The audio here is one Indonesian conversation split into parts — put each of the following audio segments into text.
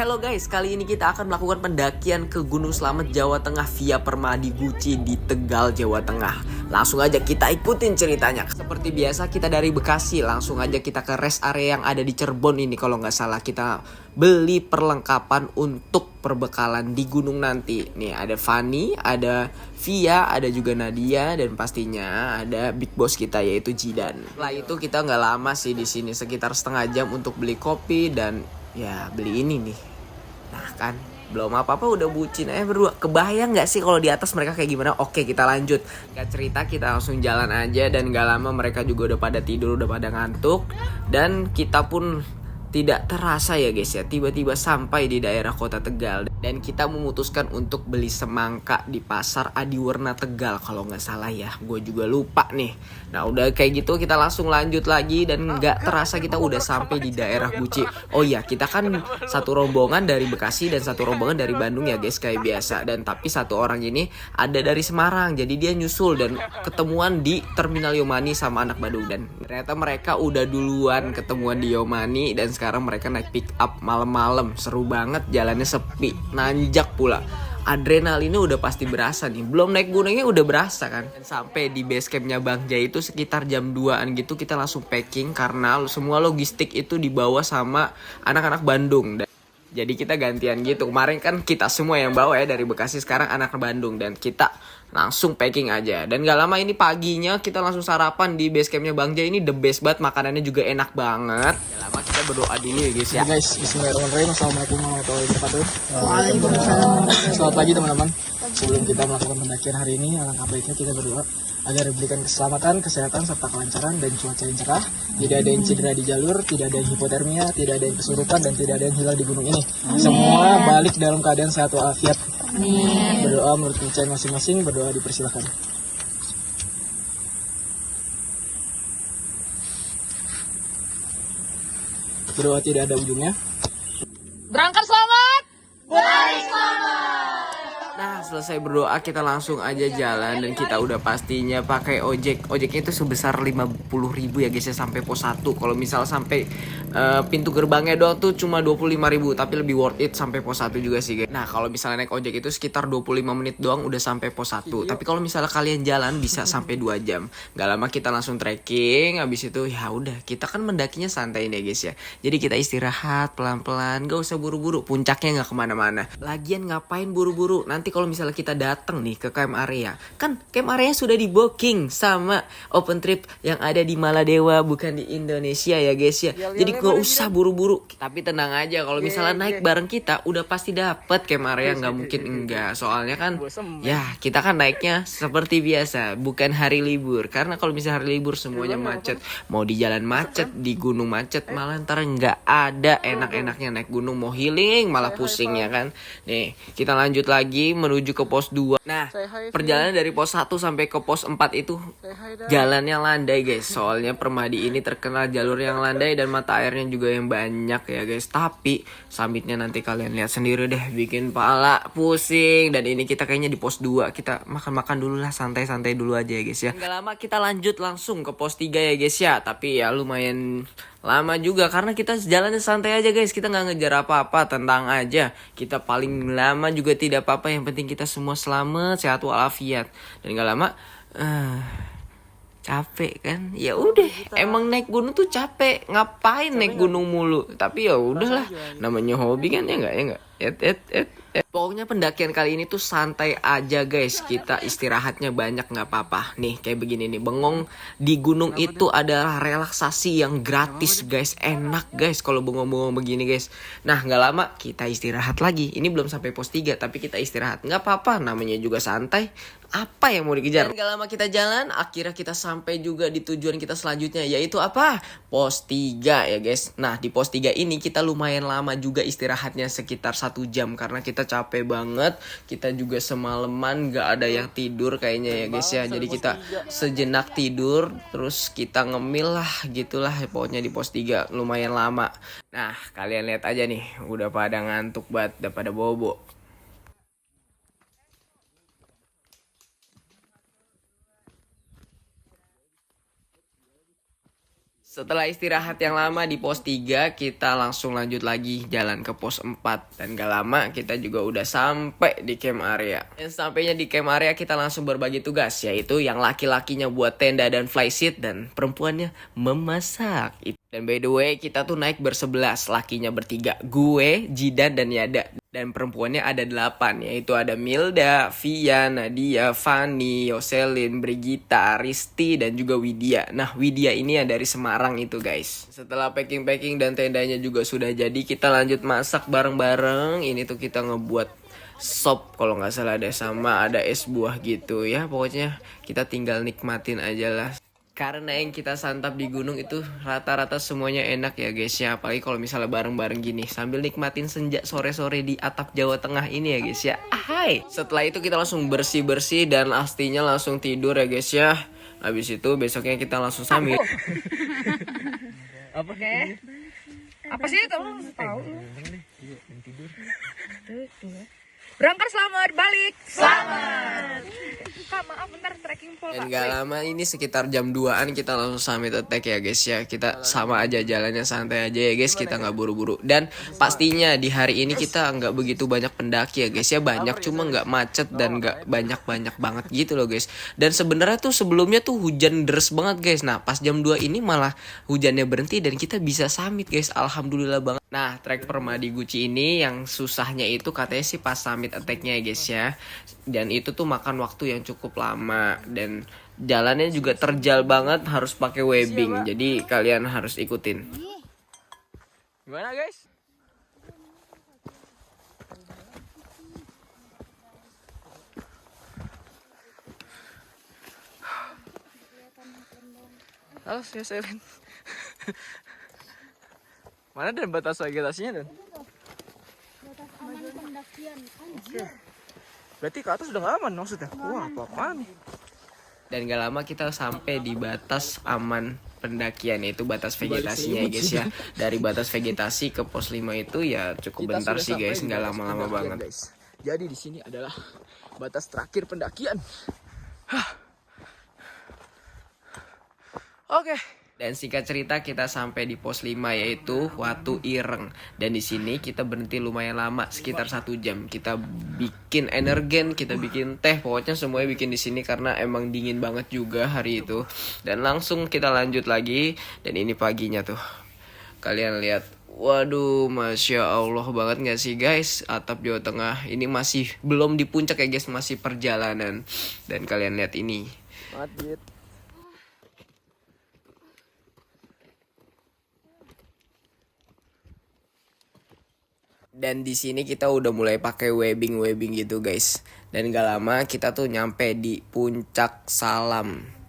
Hello guys, kali ini kita akan melakukan pendakian ke Gunung Slamet Jawa Tengah via Permadi Guci di Tegal, Jawa Tengah. Langsung aja kita ikutin ceritanya. Seperti biasa kita dari Bekasi, langsung aja kita ke rest area yang ada di Cirebon ini. Kalau nggak salah kita beli perlengkapan untuk perbekalan di gunung nanti. Nih ada Fani, ada Via, ada juga Nadia, dan pastinya ada big boss kita yaitu Jidan. Setelah itu kita nggak lama sih di sini, sekitar setengah jam untuk beli kopi dan ya beli ini nih. Nah kan belum apa-apa udah bucin berdua. Kebayang gak sih kalau di atas mereka kayak gimana? Oke kita lanjut. Gak cerita, kita langsung jalan aja. Dan gak lama mereka juga udah pada tidur, udah pada ngantuk. Dan kita pun tidak terasa ya guys ya, tiba-tiba sampai di daerah kota Tegal. Dan kita memutuskan untuk beli semangka di pasar Adiwerna Tegal kalau nggak salah ya, gue juga lupa nih. Nah udah kayak gitu kita langsung lanjut lagi dan nggak terasa kita udah sampai di daerah Guci. Oh iya, kita kan satu rombongan dari Bekasi dan satu rombongan dari Bandung ya guys kayak biasa. Dan tapi satu orang ini ada dari Semarang, jadi dia nyusul dan ketemuan di Terminal Yomani sama anak Badung. Dan ternyata mereka udah duluan ketemuan di Yomani dan sekarang mereka naik pick up malam-malam. Seru banget, jalannya sepi, nanjak pula. Adrenalinnya udah pasti berasa nih. Belum naik gunungnya udah berasa kan. Dan sampai di base campnya Bang Jai itu sekitar jam 2an gitu kita langsung packing karena semua logistik itu dibawa sama anak-anak Bandung. Jadi kita gantian gitu. Kemarin kan kita semua yang bawa ya dari Bekasi, sekarang anak Bandung. Dan kita langsung packing aja. Dan gak lama ini paginya kita langsung sarapan di base campnya Bang Jai. Ini the best banget, makanannya juga enak banget. Gak lama kita berdoa dulu ya guys ya. Guys, bismillahirrahmanirrahim. Assalamualaikum warahmatullahi wabarakatuh. Waalaikumsalam. Selamat pagi teman-teman. Sebelum kita melakukan pendakian hari ini, alangkah baiknya kita berdoa agar diberikan keselamatan, kesehatan, serta kelancaran dan cuaca yang cerah. Tidak ada yang cedera di jalur, tidak ada yang hipotermia, tidak ada yang kesurupan, dan tidak ada yang hilang di gunung ini. Semua balik dalam keadaan sehat walafiat. Berdoa menurut kepercayaan masing-masing, berdoa dipersilakan. Berdoa tidak ada ujungnya. Berangkat selamat. Balik selamat. Nah selesai berdoa kita langsung aja jalan. Dan kita udah pastinya pakai ojek. Ojeknya itu sebesar 50.000 ya guys ya sampai pos 1. Kalau misal sampai pintu gerbangnya doang tuh cuma 25.000. Tapi lebih worth it sampai pos 1 juga sih guys. Nah kalau misalnya naik ojek itu sekitar 25 menit doang udah sampai pos 1. Tapi kalau misalnya kalian jalan bisa sampai 2 jam. Gak lama kita langsung trekking. Habis itu ya udah, kita kan mendakinya santai nih guys ya. Jadi kita istirahat pelan-pelan, gak usah buru-buru. Puncaknya gak kemana-mana. Lagian ngapain buru-buru? Nanti kalau misalnya kita datang nih ke camp area, kan camp area sudah di booking sama open trip yang ada di Maladewa, bukan di Indonesia ya guys ya. Jadi gak usah buru-buru. Tapi tenang aja, kalau misalnya naik bareng kita udah pasti dapet camp area, nggak mungkin enggak. Soalnya kan ya kita kan naiknya seperti biasa, bukan hari libur. Karena kalau misalnya hari libur semuanya macet, mau di jalan macet, di gunung macet, malah ntar nggak ada enak-enaknya naik gunung. Mau healing malah pusing ya kan. Nih kita lanjut lagi menuju ke pos 2. Nah perjalanan dari pos 1 sampai ke pos 4 itu jalannya landai guys. Soalnya Permadi ini terkenal jalur yang landai dan mata airnya juga yang banyak ya guys. Tapi summitnya nanti kalian lihat sendiri deh, bikin pala pusing. Dan ini kita kayaknya di pos 2. Kita makan-makan dulu lah, santai-santai dulu aja ya guys ya. Gak lama kita lanjut langsung ke pos 3 ya guys ya. Tapi ya lumayan lama juga karena kita jalannya santai aja guys. Kita gak ngejar apa-apa, tentang aja. Kita paling lama juga tidak apa-apa, yang penting kita semua selamat, sehat walafiat. Dan gak lama capek kan, ya udah, emang naik gunung tuh capek, ngapain naik gunung mulu. Tapi ya udahlah, namanya hobi kan, ya enggak. Pokoknya pendakian kali ini tuh santai aja guys. Kita istirahatnya banyak gak apa-apa. Nih kayak begini nih, bengong di gunung itu adalah relaksasi yang gratis guys. Enak guys kalau bengong-bengong begini guys. Nah gak lama kita istirahat lagi. Ini belum sampai pos 3 tapi kita istirahat, gak apa-apa, namanya juga santai. Apa yang mau dikejar? Dan gak lama kita jalan, akhirnya kita sampai juga di tujuan kita selanjutnya, yaitu apa? Pos 3 ya guys. Nah di pos 3 ini kita lumayan lama juga istirahatnya, sekitar 1 jam. Karena kita capek banget. Kita juga semalaman gak ada yang tidur kayaknya ya guys ya. Jadi kita sejenak tidur, terus kita ngemil lah gitulah. Pokoknya di pos 3 lumayan lama. Nah kalian lihat aja nih, udah pada ngantuk banget, udah pada bobo. Setelah istirahat yang lama di pos 3, kita langsung lanjut lagi jalan ke pos 4. Dan gak lama kita juga udah sampai di camp area. Dan sampainya di camp area kita langsung berbagi tugas, yaitu yang laki-lakinya buat tenda dan flysheet dan perempuannya memasak. Dan by the way, kita tuh naik bersebelas, lakinya bertiga. Gue, Jidan, dan Yada. Dan perempuannya ada 8, yaitu ada Milda, Via, Nadia, Fani, Yoselin, Brigita, Risti, dan juga Widya. Nah, Widya ini ya dari Semarang itu guys. Setelah packing-packing dan tendanya juga sudah jadi, kita lanjut masak bareng-bareng. Ini tuh kita ngebuat sop kalau nggak salah ada, sama ada es buah gitu ya. Pokoknya kita tinggal nikmatin aja lah. Karena yang kita santap di gunung itu rata-rata semuanya enak ya guys ya. Apalagi kalau misalnya bareng-bareng gini sambil nikmatin senja sore-sore di atap Jawa Tengah ini ya guys ya. Hai. Setelah itu kita langsung bersih-bersih dan pastinya langsung tidur ya guys ya. Habis itu besoknya kita langsung sambil. Apa? Oke. Apa sih kamu tahu? Berangkat selamat, balik selamat. Kak, maaf bentar trekking pole. Dan gak lama ini sekitar jam 2an kita langsung summit attack ya guys ya. Kita sama aja jalannya, santai aja ya guys, kita nggak buru-buru. Dan pastinya di hari ini kita nggak begitu banyak pendaki ya guys ya. Banyak cuma nggak macet dan nggak banyak-banyak banget gitu loh guys. Dan sebenarnya tuh sebelumnya tuh hujan deras banget guys. Nah pas jam 2 ini malah hujannya berhenti dan kita bisa summit guys. Alhamdulillah banget. Nah trek Permadi Guci ini yang susahnya itu katanya sih pas summit attack-nya ya guys ya. Dan itu tuh makan waktu yang cukup lama dan jalannya juga terjal banget, harus pakai webbing. Jadi kalian harus ikutin. Gimana guys? Halo, saya Selin. Mana dan batas vegetasinya dan? Batas aman pendakian. Oke. Berarti ke atas udah gak aman maksudnya? Wah, apa-apaan nih? Dan gak lama kita sampai di batas aman pendakian, yaitu batas vegetasinya ya guys ya. Dari batas vegetasi ke pos 5 itu ya cukup bentar sih guys, nggak lama-lama banget guys. Jadi di sini adalah batas terakhir pendakian. Oke. Dan singkat cerita kita sampai di pos 5 yaitu Watu Ireng. Dan di sini kita berhenti lumayan lama, sekitar 1 jam. Kita bikin energen, kita bikin teh, pokoknya semuanya bikin di sini karena emang dingin banget juga hari itu. Dan langsung kita lanjut lagi. Dan ini paginya tuh. Kalian lihat. Waduh, Masya Allah banget gak sih guys. Atap Jawa Tengah ini masih belum di puncak ya guys, masih perjalanan. Dan kalian lihat ini. Madrid. Dan di sini kita udah mulai pakai webbing gitu guys. Dan gak lama kita tuh nyampe di Puncak Salam.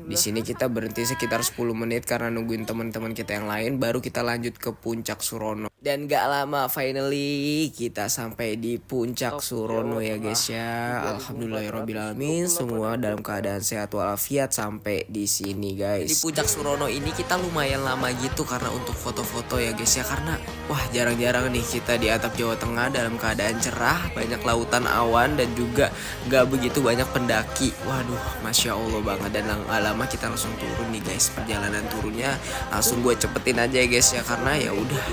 Di sini kita berhenti sekitar 10 menit karena nungguin teman-teman kita yang lain, baru kita lanjut ke Puncak Surono. Dan gak lama finally kita sampai di Puncak Surono ya guys ya. Alhamdulillahirobbilalamin, semua dalam keadaan sehat walafiat sampai di sini guys. Di Puncak Surono ini kita lumayan lama gitu karena untuk foto-foto ya guys ya, karena wah jarang-jarang nih kita di atap Jawa Tengah dalam keadaan cerah, banyak lautan awan dan juga gak begitu banyak pendaki. Waduh, Masya Allah banget. Dan gak lama kita langsung turun nih guys. Perjalanan turunnya langsung gue cepetin aja ya guys ya, karena ya udah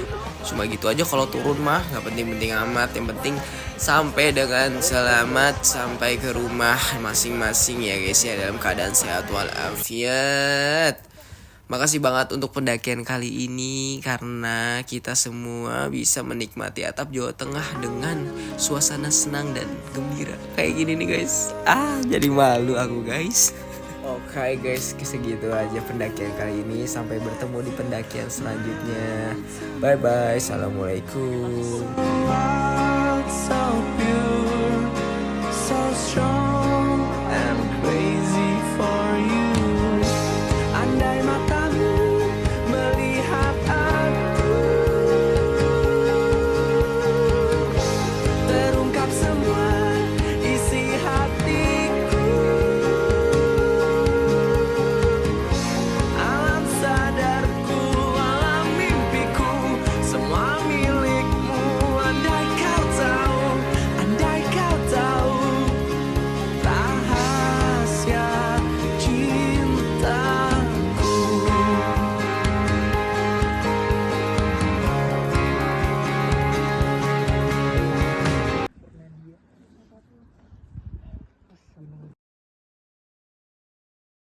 cuma gitu aja. Kalau turun mah nggak penting-penting amat, yang penting sampai dengan selamat sampai ke rumah masing-masing ya guys ya, dalam keadaan sehat walafiat. Makasih banget untuk pendakian kali ini karena kita semua bisa menikmati atap Jawa Tengah dengan suasana senang dan gembira kayak gini nih guys. Jadi malu aku guys. Oke guys, segitu aja pendakian kali ini. Sampai bertemu di pendakian selanjutnya. Bye bye. Assalamualaikum.